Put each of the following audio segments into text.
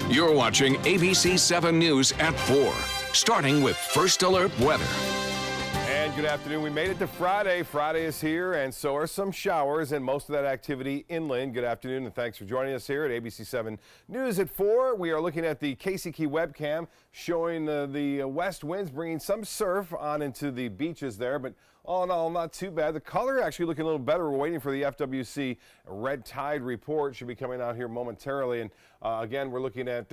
You're watching ABC 7 News at 4, starting with First Alert Weather. And good afternoon. We made it to Friday. Friday is here, and so are some showers and most of that activity inland. Good afternoon, and thanks for joining us here at ABC 7 News at 4. We are looking at the Casey Key webcam showing the west winds bringing some surf on into the beaches there, but all in all, not too bad. The color actually looking a little better. We're waiting for the FWC red tide report. Should be coming out here momentarily. And again, we're looking at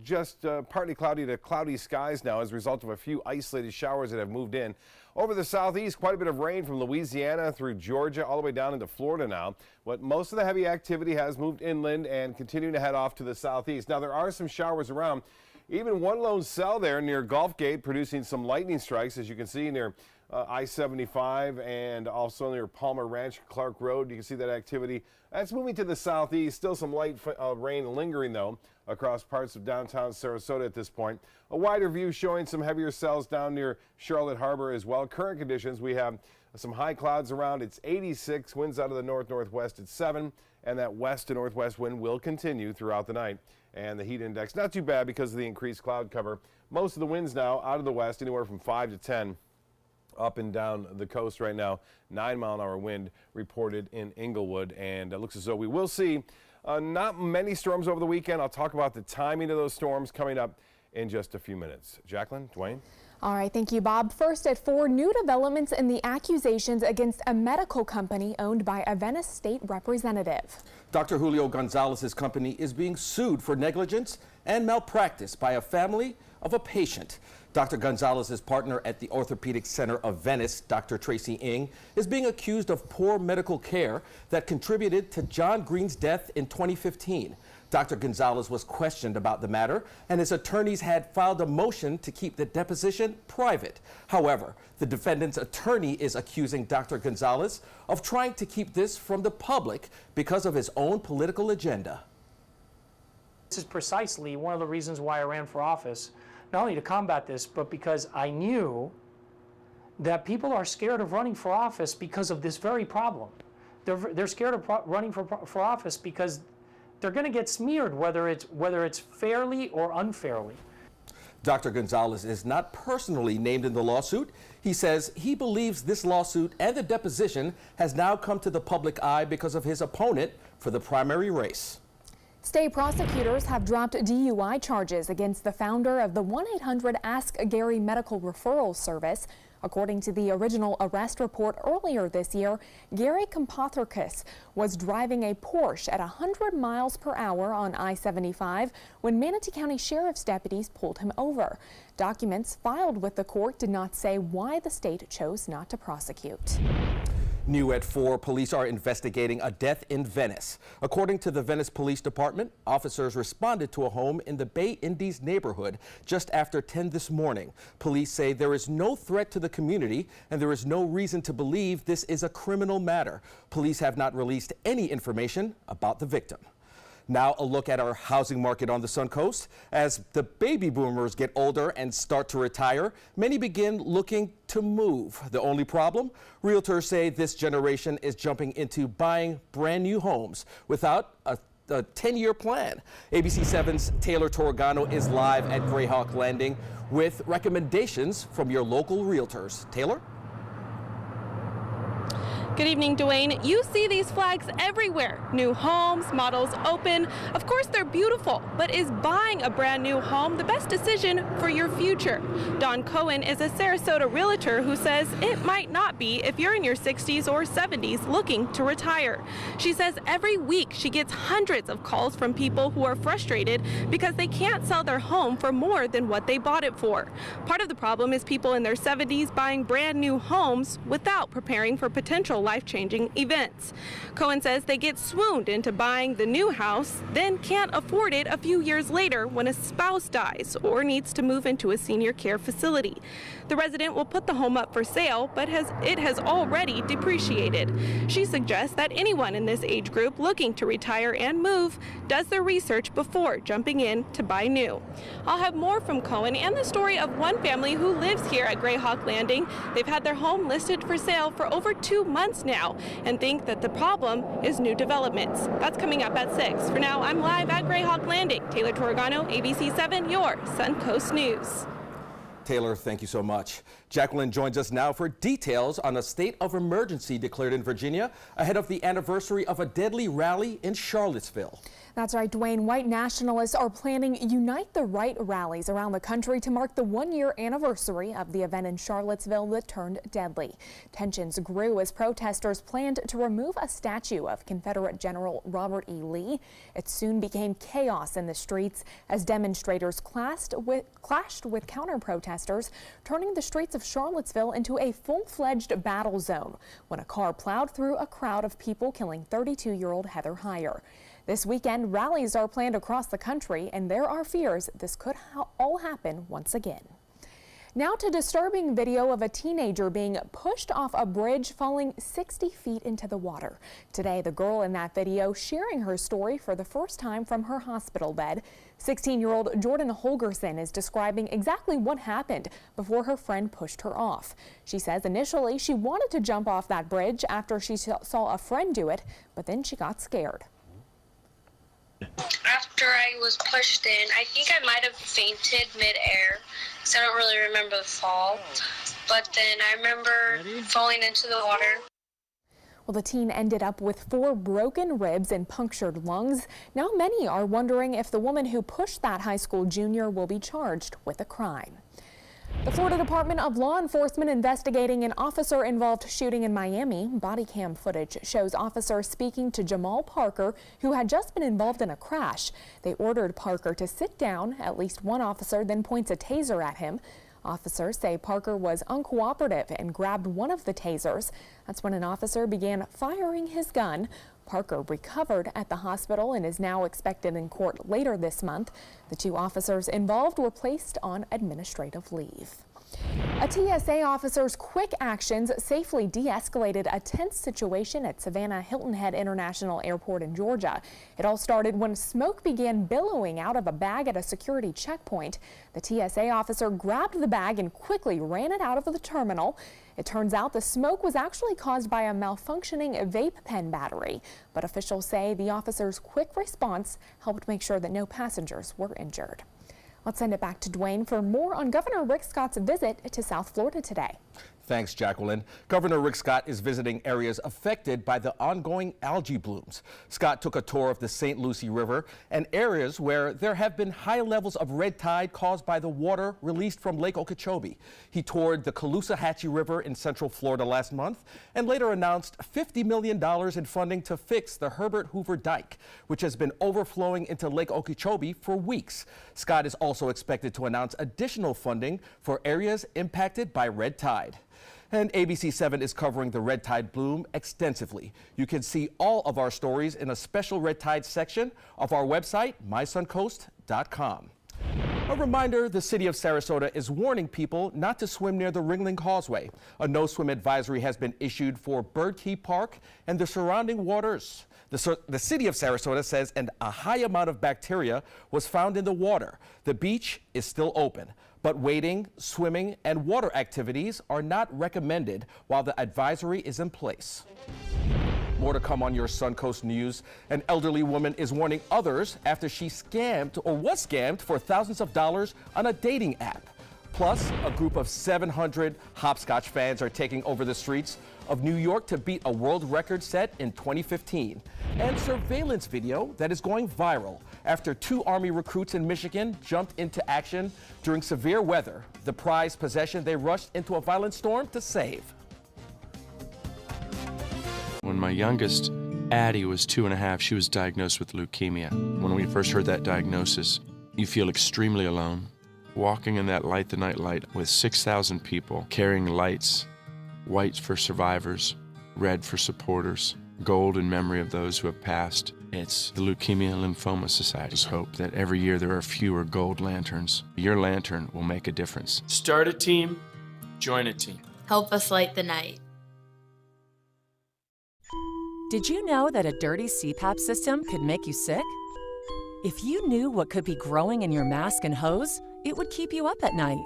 just partly cloudy to cloudy skies now as a result of a few isolated showers that have moved in. Over the southeast, quite a bit of rain from Louisiana through Georgia all the way down into Florida now. But most of the heavy activity has moved inland and continuing to head off to the southeast. Now, there are some showers around. Even one lone cell there near Gulf Gate producing some lightning strikes, as you can see near I-75 and also near Palmer Ranch, Clark Road. You can see that activity. That's moving to the southeast. Still some light rain lingering, though, across parts of downtown Sarasota at this point. A wider view showing some heavier cells down near Charlotte Harbor as well. Current conditions, we have some high clouds around. It's 86, winds out of the north-northwest at 7, and that west to northwest wind will continue throughout the night. And the heat index, not too bad because of the increased cloud cover. Most of the winds now out of the west, anywhere from 5 to 10. Up and down the coast right now, 9-mile-an-hour wind reported in Inglewood, and it looks as though we will see not many storms over the weekend. I'll talk about the timing of those storms coming up in just a few minutes. Jacqueline, Dwayne? All right, thank you, Bob. First at 4, new developments in the accusations against a medical company owned by a Venice state representative. Dr. Julio Gonzalez's company is being sued for negligence and malpractice by a family of a patient. Dr. Gonzalez's partner at the Orthopedic Center of Venice, Dr. Tracy Ng, is being accused of poor medical care that contributed to John Green's death in 2015. Dr. Gonzalez was questioned about the matter, and his attorneys had filed a motion to keep the deposition private. However, the defendant's attorney is accusing Dr. Gonzalez of trying to keep this from the public because of his own political agenda. This is precisely one of the reasons why I ran for office, not only to combat this, but because I knew that people are scared of running for office because of this very problem. They're scared of running for office because they're going to get smeared, whether it's fairly or unfairly. Dr. Gonzalez is not personally named in the lawsuit. He says he believes this lawsuit and the deposition has now come to the public eye because of his opponent for the primary race. State prosecutors have dropped DUI charges against the founder of the 1-800-ASK-GARY medical referral service. According to the original arrest report earlier this year, Gary Kompotherkis was driving a Porsche at 100 miles per hour on I-75 when Manatee County Sheriff's deputies pulled him over. Documents filed with the court did not say why the state chose not to prosecute. New at 4, police are investigating a death in Venice. According to the Venice Police Department, officers responded to a home in the Bay Indies neighborhood just after 10 this morning. Police say there is no threat to the community and there is no reason to believe this is a criminal matter. Police have not released any information about the victim. Now a look at our housing market on the Sun Coast. As the baby boomers get older and start to retire, many begin looking to move. The only problem? Realtors say this generation is jumping into buying brand new homes without a 10-year plan. ABC 7's Taylor Torregano is live at Grayhawk Landing with recommendations from your local realtors. Taylor? Good evening, Dwayne. You see these flags everywhere. New homes, models open. Of course, they're beautiful, but is buying a brand new home the best decision for your future? Dawn Cohen is a Sarasota realtor who says it might not be if you're in your 60s or 70s looking to retire. She says every week she gets hundreds of calls from people who are frustrated because they can't sell their home for more than what they bought it for. Part of the problem is people in their 70s buying brand new homes without preparing for potential life-changing events. Cohen says they get swooned into buying the new house, then can't afford it a few years later when a spouse dies or needs to move into a senior care facility. The resident will put the home up for sale, but it has already depreciated. She suggests that anyone in this age group looking to retire and move does their research before jumping in to buy new. I'll have more from Cohen and the story of one family who lives here at Grayhawk Landing. They've had their home listed for sale for over 2 months months now and think that the problem is new developments. That's coming up at 6. For now, I'm live at Greyhawk Landing. Taylor Torregano, ABC 7, your Suncoast News. Taylor, thank you so much. Jacqueline joins us now for details on a state of emergency declared in Virginia ahead of the anniversary of a deadly rally in Charlottesville. That's right, Dwayne. White nationalists are planning Unite the Right rallies around the country to mark the one-year anniversary of the event in Charlottesville that turned deadly. Tensions grew as protesters planned to remove a statue of Confederate General Robert E. Lee. It soon became chaos in the streets as demonstrators clashed with counter-protesters, turning the streets of Charlottesville into a full-fledged battle zone when a car plowed through a crowd of people, killing 32-year-old Heather Heyer. This weekend, rallies are planned across the country, and there are fears this could all happen once again. Now to disturbing video of a teenager being pushed off a bridge, falling 60 feet into the water. Today, the girl in that video sharing her story for the first time from her hospital bed. 16-year-old Jordan Holgerson is describing exactly what happened before her friend pushed her off. She says initially she wanted to jump off that bridge after she saw a friend do it, but then she got scared. After I was pushed in, I think I might have fainted mid-air because I don't really remember the fall. But then I remember falling into the water. Well, the teen ended up with 4 broken ribs and punctured lungs. Now many are wondering if the woman who pushed that high school junior will be charged with a crime. The Florida Department of Law Enforcement investigating an officer-involved shooting in Miami. Body cam footage shows officers speaking to Jamal Parker, who had just been involved in a crash. They ordered Parker to sit down. At least one officer then points a taser at him. Officers say Parker was uncooperative and grabbed one of the tasers. That's when an officer began firing his gun. Parker recovered at the hospital and is now expected in court later this month. The 2 officers involved were placed on administrative leave. A TSA officer's quick actions safely de-escalated a tense situation at Savannah Hilton Head International Airport in Georgia. It all started when smoke began billowing out of a bag at a security checkpoint. The TSA officer grabbed the bag and quickly ran it out of the terminal. It turns out the smoke was actually caused by a malfunctioning vape pen battery, but officials say the officer's quick response helped make sure that no passengers were injured. Let's send it back to Dwayne for more on Governor Rick Scott's visit to South Florida today. Thanks, Jacqueline. Governor Rick Scott is visiting areas affected by the ongoing algae blooms. Scott took a tour of the St. Lucie River and areas where there have been high levels of red tide caused by the water released from Lake Okeechobee. He toured the Caloosahatchee River in Central Florida last month and later announced $50 million in funding to fix the Herbert Hoover Dike, which has been overflowing into Lake Okeechobee for weeks. Scott is also expected to announce additional funding for areas impacted by red tide. And ABC 7 is covering the red tide bloom extensively. You can see all of our stories in a special red tide section of our website, mysuncoast.com. A reminder, the city of Sarasota is warning people not to swim near the Ringling Causeway. A no-swim advisory has been issued for Bird Key Park and the surrounding waters. The city of Sarasota says a high amount of bacteria was found in the water. The beach is still open, but wading, swimming, and water activities are not recommended while the advisory is in place. More to come on your Suncoast News. An elderly woman is warning others after she was scammed for thousands of dollars on a dating app. Plus, a group of 700 hopscotch fans are taking over the streets of New York to beat a world record set in 2015. And surveillance video that is going viral after 2 Army recruits in Michigan jumped into action during severe weather. The prized possession they rushed into a violent storm to save. When my youngest, Addie, was 2.5, she was diagnosed with leukemia. When we first heard that diagnosis, you feel extremely alone. Walking in that Light the Night light with 6,000 people carrying lights, white for survivors, red for supporters, gold in memory of those who have passed. It's the Leukemia and Lymphoma Society's hope that every year there are fewer gold lanterns. Your lantern will make a difference. Start a team, join a team. Help us light the night. Did you know that a dirty CPAP system could make you sick? If you knew what could be growing in your mask and hose, it would keep you up at night.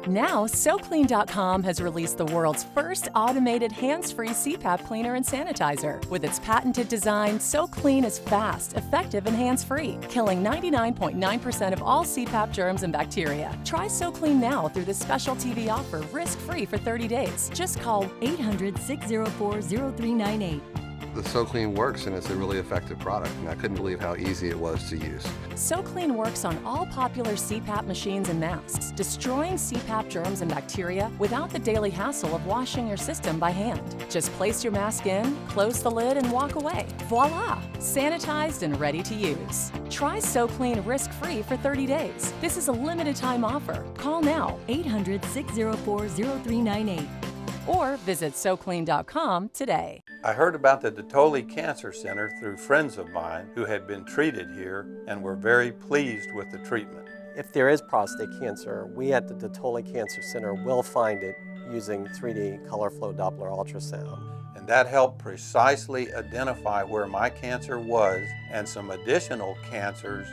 Now, SoClean.com has released the world's first automated hands-free CPAP cleaner and sanitizer. With its patented design, SoClean is fast, effective, and hands-free, killing 99.9% of all CPAP germs and bacteria. Try SoClean now through this special TV offer, risk-free for 30 days. Just call 800-604-0398. The SoClean works, and it's a really effective product, and I couldn't believe how easy it was to use. SoClean works on all popular CPAP machines and masks, destroying CPAP germs and bacteria without the daily hassle of washing your system by hand. Just place your mask in, close the lid, and walk away. Voila! Sanitized and ready to use. Try SoClean risk-free for 30 days. This is a limited-time offer. Call now, 800-604-0398. Or visit SoClean.com today. I heard about the Detoli Cancer Center through friends of mine who had been treated here and were very pleased with the treatment. If there is prostate cancer, we at the Detoli Cancer Center will find it using 3D color flow Doppler ultrasound. And that helped precisely identify where my cancer was and some additional cancers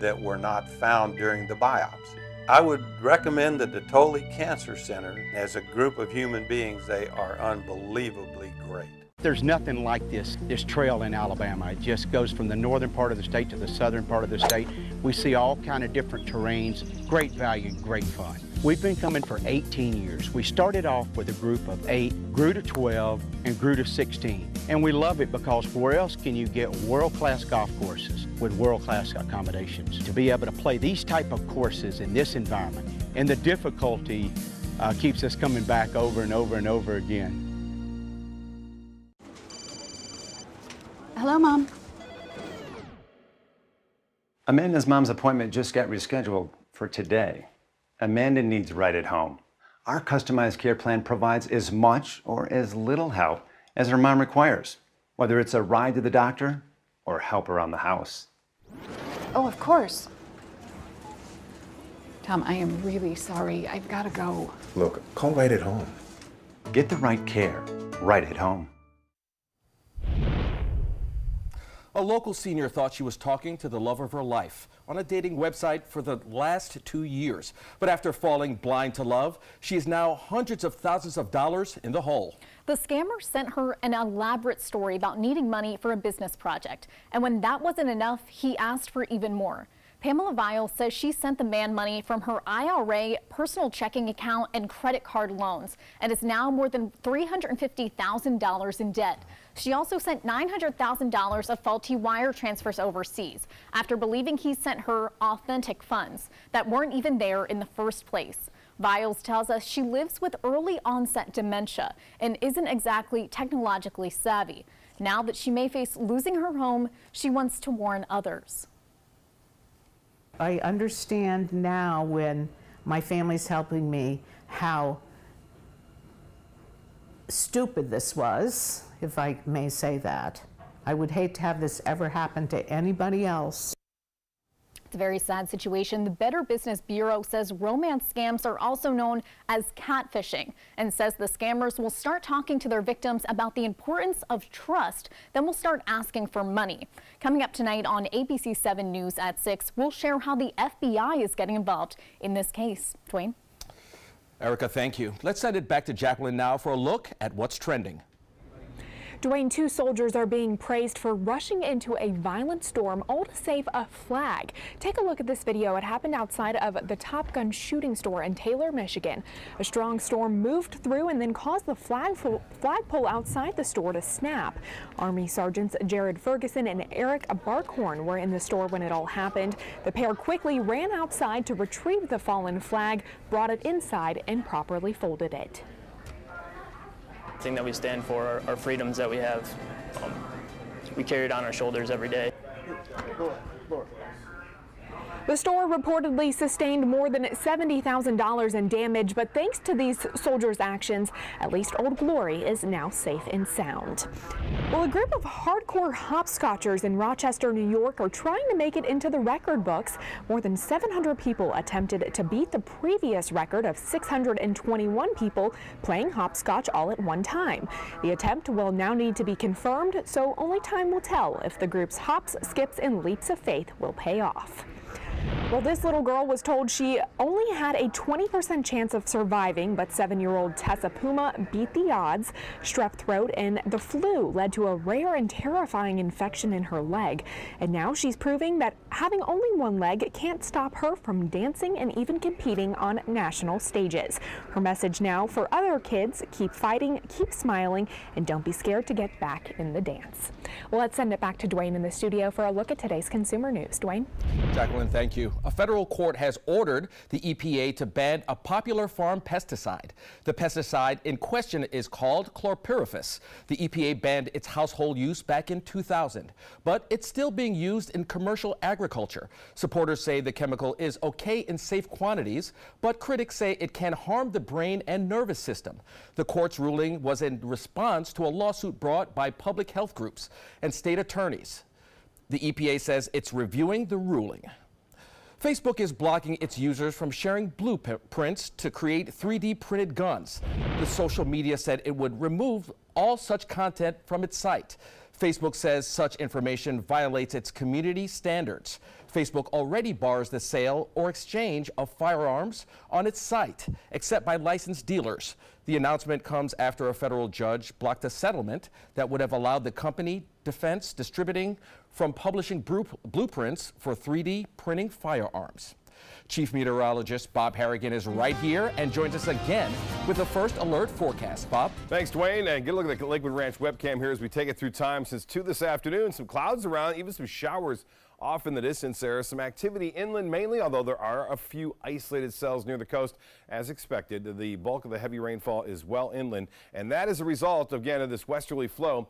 that were not found during the biopsy. I would recommend the Detoli Cancer Center. As a group of human beings, they are unbelievably great. There's nothing like this trail in Alabama. It just goes from the northern part of the state to the southern part of the state. We see all kind of different terrains, great value, great fun. We've been coming for 18 years. We started off with a group of 8, grew to 12, and grew to 16. And we love it because where else can you get world-class golf courses with world-class accommodations? To be able to play these type of courses in this environment, and the difficulty keeps us coming back over and over and over again. Hello, Mom. Amanda's mom's appointment just got rescheduled for today. Amanda needs Right at Home. Our customized care plan provides as much or as little help as her mom requires, whether it's a ride to the doctor or help around the house. Oh, of course. Tom, I am really sorry. I've got to go. Look, call Right at Home. Get the right care right at home. A local senior thought she was talking to the love of her life on a dating website for the last 2 years. But after falling blind to love, she is now hundreds of thousands of dollars in the hole. The scammer sent her an elaborate story about needing money for a business project. And when that wasn't enough, he asked for even more. Pamela Viles says she sent the man money from her IRA, personal checking account, and credit card loans, and is now more than $350,000 in debt. She also sent $900,000 of faulty wire transfers overseas after believing he sent her authentic funds that weren't even there in the first place. Viles tells us she lives with early onset dementia and isn't exactly technologically savvy. Now that she may face losing her home, she wants to warn others. I understand now, when my family's helping me, how stupid this was, if I may say that. I would hate to have this ever happen to anybody else. It's a very sad situation. The Better Business Bureau says romance scams are also known as catfishing, and says the scammers will start talking to their victims about the importance of trust, then will start asking for money. Coming up tonight on ABC 7 News at 6, we'll share how the FBI is getting involved in this case. Dwayne? Erica, thank you. Let's send it back to Jacqueline now for a look at what's trending. Dwayne, 2 soldiers are being praised for rushing into a violent storm, all to save a flag. Take a look at this video. It happened outside of the Top Gun shooting store in Taylor, Michigan. A strong storm moved through and then caused the flagpole outside the store to snap. Army Sergeants Jared Ferguson and Eric Barkhorn were in the store when it all happened. The pair quickly ran outside to retrieve the fallen flag, brought it inside, and properly folded it. Thing that we stand for, our freedoms that we have. We carry it on our shoulders every day. The store reportedly sustained more than $70,000 in damage, but thanks to these soldiers' actions, at least Old Glory is now safe and sound. Well, a group of hardcore hopscotchers in Rochester, New York are trying to make it into the record books. More than 700 people attempted to beat the previous record of 621 people playing hopscotch all at one time. The attempt will now need to be confirmed, so only time will tell if the group's hops, skips, and leaps of faith will pay off. Well, this little girl was told she only had a 20% chance of surviving, but 7-year-old Tessa Puma beat the odds. Strep throat and the flu led to a rare and terrifying infection in her leg. And now she's proving that having only one leg can't stop her from dancing and even competing on national stages. Her message now for other kids: keep fighting, keep smiling, and don't be scared to get back in the dance. Well, let's send it back to Dwayne in the studio for a look at today's consumer news. Dwayne? Jacqueline, thank you. A federal court has ordered the EPA to ban a popular farm pesticide. The pesticide in question is called chlorpyrifos. The EPA banned its household use back in 2000, but it's still being used in commercial agriculture. Supporters say the chemical is okay in safe quantities, but critics say it can harm the brain and nervous system. The court's ruling was in response to a lawsuit brought by public health groups and state attorneys. The EPA says it's reviewing the ruling. Facebook is blocking its users from sharing blueprints to create 3D printed guns. The social media said it would remove all such content from its site. Facebook says such information violates its community standards. Facebook already bars the sale or exchange of firearms on its site, except by licensed dealers. The announcement comes after a federal judge blocked a settlement that would have allowed the company Defense Distributing from publishing blueprints for 3D printing firearms. Chief Meteorologist Bob Harrigan is right here and joins us again with the first alert forecast. Bob? Thanks, Dwayne. And get a look at the Lakewood Ranch webcam here as we take it through time since 2 this afternoon. Some clouds around, even some showers off in the distance there. Some activity inland mainly, although there are a few isolated cells near the coast as expected. The bulk of the heavy rainfall is well inland, and that is a result, again, of this westerly flow.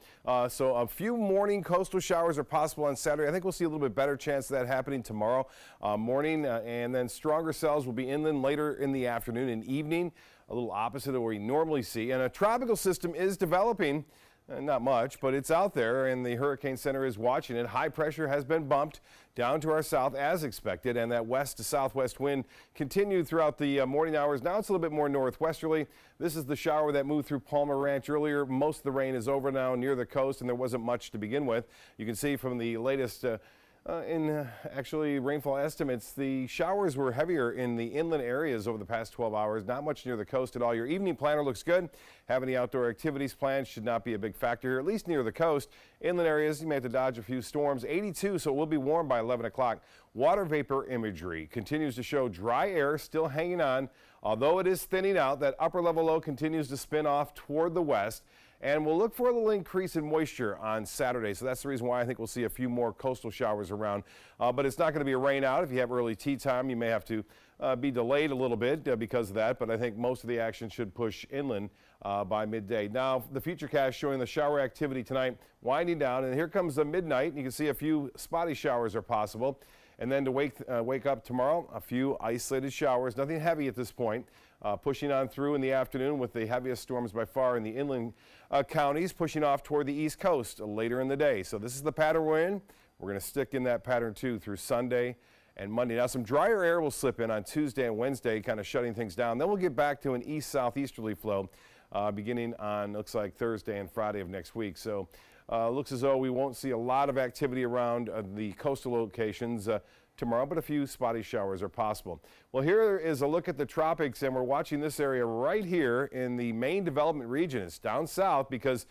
So a few morning coastal showers are possible on Saturday. I think we'll see a little bit better chance of that happening tomorrow morning, and then stronger cells will be inland later in the afternoon and evening, a little opposite of what we normally see. And a tropical system is developing. Not much, but it's out there, and the Hurricane Center is watching it. High pressure has been bumped down to our south as expected, and that west to southwest wind continued throughout the morning hours. Now it's a little bit more northwesterly. This is the shower that moved through Palmer Ranch earlier. Most of the rain is over now near the coast, and there wasn't much to begin with. You can see from the latest actually rainfall estimates, the showers were heavier in the inland areas over the past 12 hours. Not much near the coast at all. Your evening planner looks good. Have any outdoor activities planned should not be a big factor here, at least near the coast. Inland areas, you may have to dodge a few storms. 82, so it will be warm by 11 o'clock. Water vapor imagery continues to show dry air still hanging on. Although it is thinning out, that upper level low continues to spin off toward the west. And we'll look for a little increase in moisture on Saturday. So that's the reason why I think we'll see a few more coastal showers around. But it's not going to be a rain out. If you have early tea time, you may have to be delayed a little bit because of that. But I think most of the action should push inland by midday. Now, the Futurecast showing the shower activity tonight winding down. And here comes the midnight. You can see a few spotty showers are possible. And then to wake up tomorrow, a few isolated showers. Nothing heavy at this point. Pushing on through in the afternoon with the heaviest storms by far in the inland counties, pushing off toward the east coast later in the day. So this is the pattern we're in. We're going to stick in that pattern too through Sunday and Monday. Now some drier air will slip in on Tuesday and Wednesday, kind of shutting things down. Then we'll get back to an east-southeasterly flow beginning on, looks like, Thursday and Friday of next week. So looks as though we won't see a lot of activity around the coastal locations tomorrow, but a few spotty showers are possible. Well, here is a look at the tropics, and we're watching this area right here in the main development region. It's down south because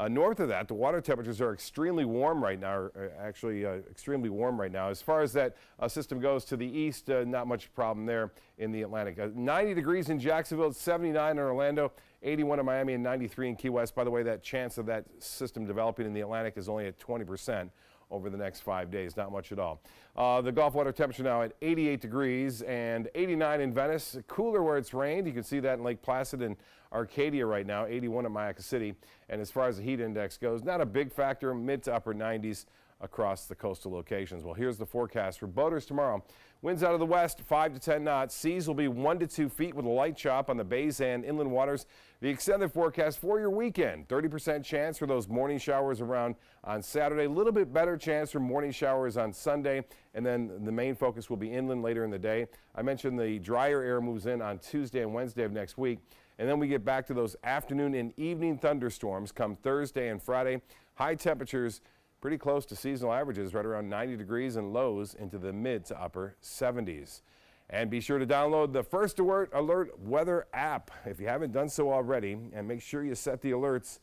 north of that, the water temperatures are extremely warm right now, extremely warm right now. As far as that system goes to the east, not much problem there in the Atlantic. 90 degrees in Jacksonville, 79 in Orlando, 81 in Miami, and 93 in Key West. By the way, that chance of that system developing in the Atlantic is only at 20%. Over the next 5 days, not much at all. The Gulf water temperature now at 88 degrees and 89 in Venice. Cooler where it's rained. You can see that in Lake Placid and Arcadia right now, 81 in Mayaca City. And as far as the heat index goes, not a big factor, mid to upper 90s across the coastal locations. Well, here's the forecast for boaters tomorrow. Winds out of the west, 5 to 10 knots. Seas will be 1 to 2 feet with a light chop on the bays and inland waters. The extended forecast for your weekend, 30% chance for those morning showers around on Saturday. A little bit better chance for morning showers on Sunday. And then the main focus will be inland later in the day. I mentioned the drier air moves in on Tuesday and Wednesday of next week. And then we get back to those afternoon and evening thunderstorms come Thursday and Friday. High temperatures pretty close to seasonal averages, right around 90 degrees, and lows into the mid to upper 70s. And be sure to download the First Alert Weather app if you haven't done so already, and make sure you set the alerts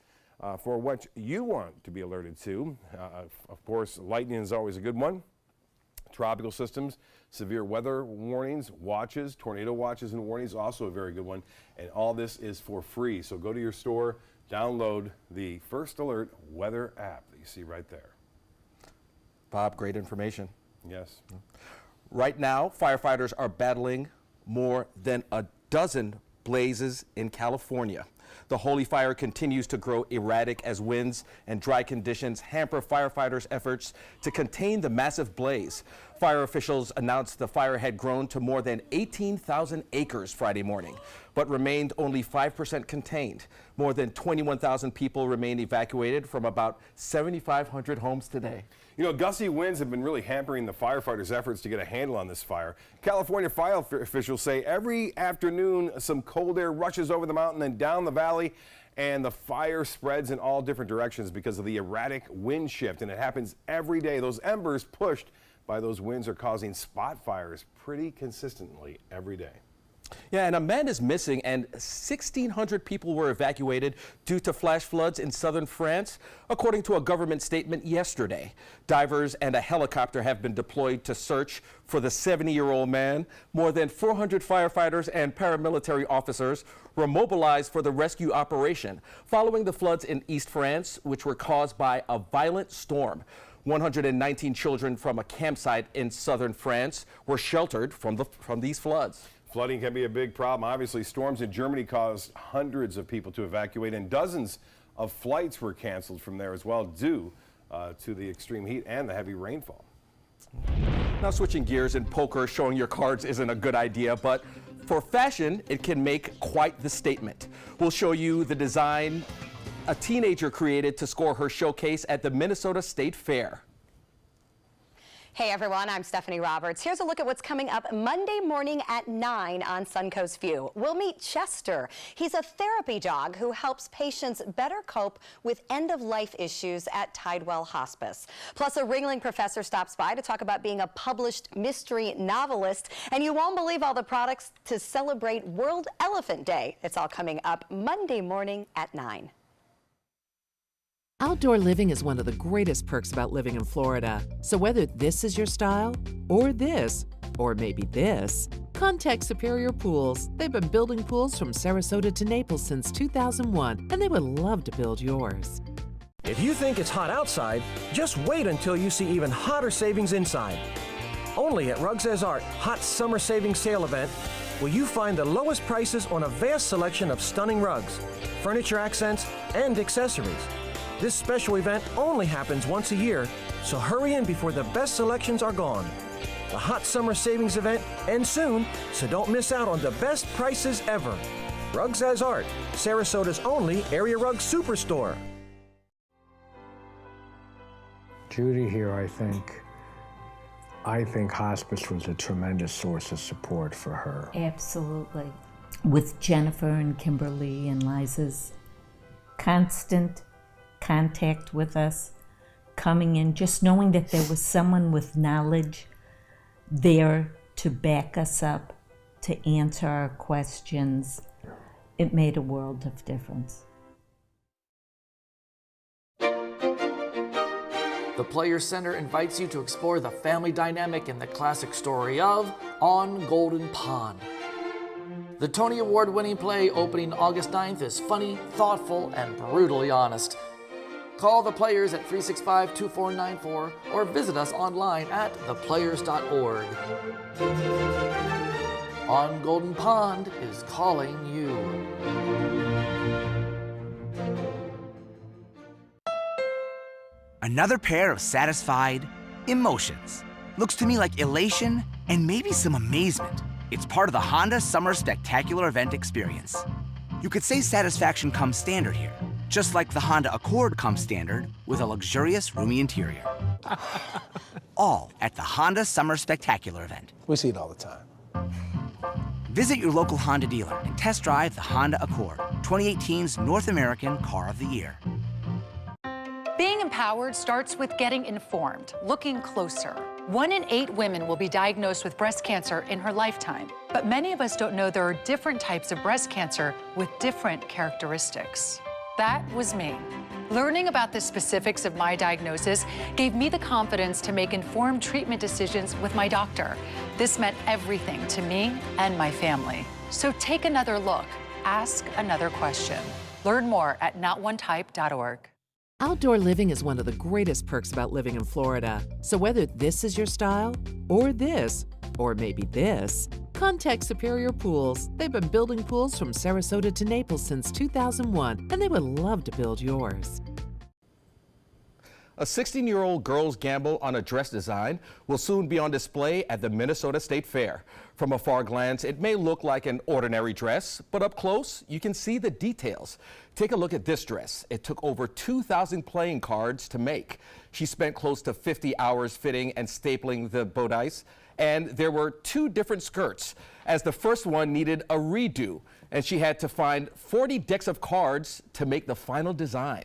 for what you want to be alerted to. Of course, lightning is always a good one. Tropical systems, severe weather warnings, watches, tornado watches and warnings, also a very good one. And all this is for free. So go to your store, download the First Alert Weather app that you see right there. Bob, great information. Yes. Right now, firefighters are battling more than a dozen blazes in California. The holy fire continues to grow erratic as winds and dry conditions hamper firefighters' efforts to contain the massive blaze. Fire officials announced the fire had grown to more than 18,000 acres Friday morning, but remained only 5% contained. More than 21,000 people remain evacuated from about 7,500 homes today. You know, gusty winds have been really hampering the firefighters' efforts to get a handle on this fire. California fire officials say every afternoon some cold air rushes over the mountain and down the valley, and the fire spreads in all different directions because of the erratic wind shift, and it happens every day. Those embers pushed by those winds are causing spot fires pretty consistently every day. Yeah, and a man is missing, and 1,600 people were evacuated due to flash floods in southern France, according to a government statement yesterday. Divers and a helicopter have been deployed to search for the 70-year-old man. More than 400 firefighters and paramilitary officers were mobilized for the rescue operation following the floods in East France, which were caused by a violent storm. 119 children from a campsite in southern France were sheltered from these floods. Flooding can be a big problem. Obviously, storms in Germany caused hundreds of people to evacuate, and dozens of flights were canceled from there as well due to the extreme heat and the heavy rainfall. Now switching gears, in poker, showing your cards isn't a good idea, but for fashion, it can make quite the statement. We'll show you the design a teenager created to score her showcase at the Minnesota State Fair. Hey everyone, I'm Stephanie Roberts. Here's a look at what's coming up Monday morning at 9 on Suncoast View. We'll meet Chester. He's a therapy dog who helps patients better cope with end-of-life issues at Tidewell Hospice. Plus, a Ringling professor stops by to talk about being a published mystery novelist. And you won't believe all the products to celebrate World Elephant Day. It's all coming up Monday morning at 9. Outdoor living is one of the greatest perks about living in Florida. So whether this is your style, or this, or maybe this, contact Superior Pools. They've been building pools from Sarasota to Naples since 2001, and they would love to build yours. If you think it's hot outside, just wait until you see even hotter savings inside. Only at Rugs As Art Hot Summer Savings Sale event will you find the lowest prices on a vast selection of stunning rugs, furniture accents, and accessories. This special event only happens once a year, so hurry in before the best selections are gone. The Hot Summer Savings event ends soon, so don't miss out on the best prices ever. Rugs As Art, Sarasota's only area rug superstore. Judy here, I think hospice was a tremendous source of support for her. Absolutely. With Jennifer and Kimberly and Liza's constant contact with us, coming in, just knowing that there was someone with knowledge there to back us up, to answer our questions, it made a world of difference. The Players Center invites you to explore the family dynamic in the classic story of On Golden Pond. The Tony Award-winning play opening August 9th is funny, thoughtful, and brutally honest. Call the Players at 365-2494 or visit us online at theplayers.org. On Golden Pond is calling you. Another pair of satisfied emotions. Looks to me like elation and maybe some amazement. It's part of the Honda Summer Spectacular event experience. You could say satisfaction comes standard here, just like the Honda Accord comes standard with a luxurious, roomy interior. All at the Honda Summer Spectacular event. We see it all the time. Visit your local Honda dealer and test drive the Honda Accord, 2018's North American Car of the Year. Being empowered starts with getting informed, looking closer. 1 in 8 women will be diagnosed with breast cancer in her lifetime. But many of us don't know there are different types of breast cancer with different characteristics. That was me. Learning about the specifics of my diagnosis gave me the confidence to make informed treatment decisions with my doctor. This meant everything to me and my family. So take another look. Ask another question. Learn more at notonetype.org. Outdoor living is one of the greatest perks about living in Florida. So whether this is your style, or this, or maybe this, contact Superior Pools. They've been building pools from Sarasota to Naples since 2001, and they would love to build yours. A 16-year-old girl's gamble on a dress design will soon be on display at the Minnesota State Fair. From a far glance, it may look like an ordinary dress, but up close, you can see the details. Take a look at this dress. It took over 2,000 playing cards to make. She spent close to 50 hours fitting and stapling the bodice, and there were 2 different skirts, as the first one needed a redo, and she had to find 40 decks of cards to make the final design.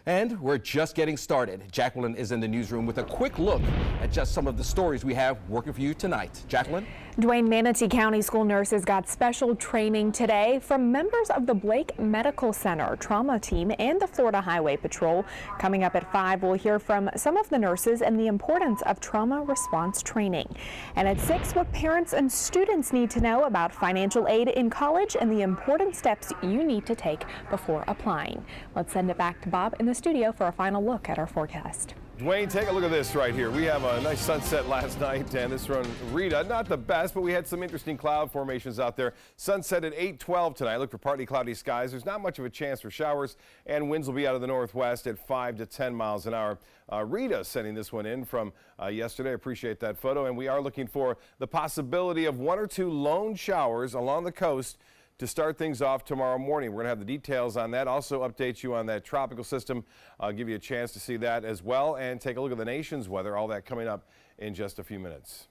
And we're just getting started. Jacqueline is in the newsroom with a quick look at just some of the stories we have working for you tonight. Jacqueline? Dwayne, Manatee County school nurses got special training today from members of the Blake Medical Center trauma team and the Florida Highway Patrol. Coming up at 5, we'll hear from some of the nurses and the importance of trauma response training. And at 6, what parents and students need to know about financial aid in college and the important steps you need to take before applying. Let's send it back to Bob in the studio for a final look at our forecast. Dwayne, take a look at this right here. We have a nice sunset last night, and this from Rita. Not the best, but we had some interesting cloud formations out there. Sunset at 8:12 tonight. Look for partly cloudy skies. There's not much of a chance for showers, and winds will be out of the northwest at 5 to 10 miles an hour. Rita sending this one in from yesterday. Appreciate that photo. And we are looking for the possibility of 1 or 2 lone showers along the coast to start things off tomorrow morning. We're going to have the details on that. Also update you on that tropical system. I'll give you a chance to see that as well and take a look at the nation's weather. All that coming up in just a few minutes.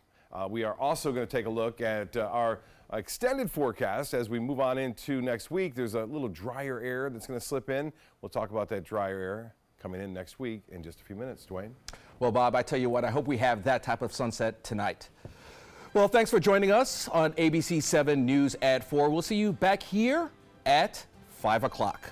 We are also going to take a look at our extended forecast as we move on into next week. There's a little drier air that's going to slip in. We'll talk about that drier air coming in next week in just a few minutes. Dwayne? Well, Bob, I tell you what, I hope we have that type of sunset tonight. Well, thanks for joining us on ABC 7 News at 4. We'll see you back here at 5 o'clock.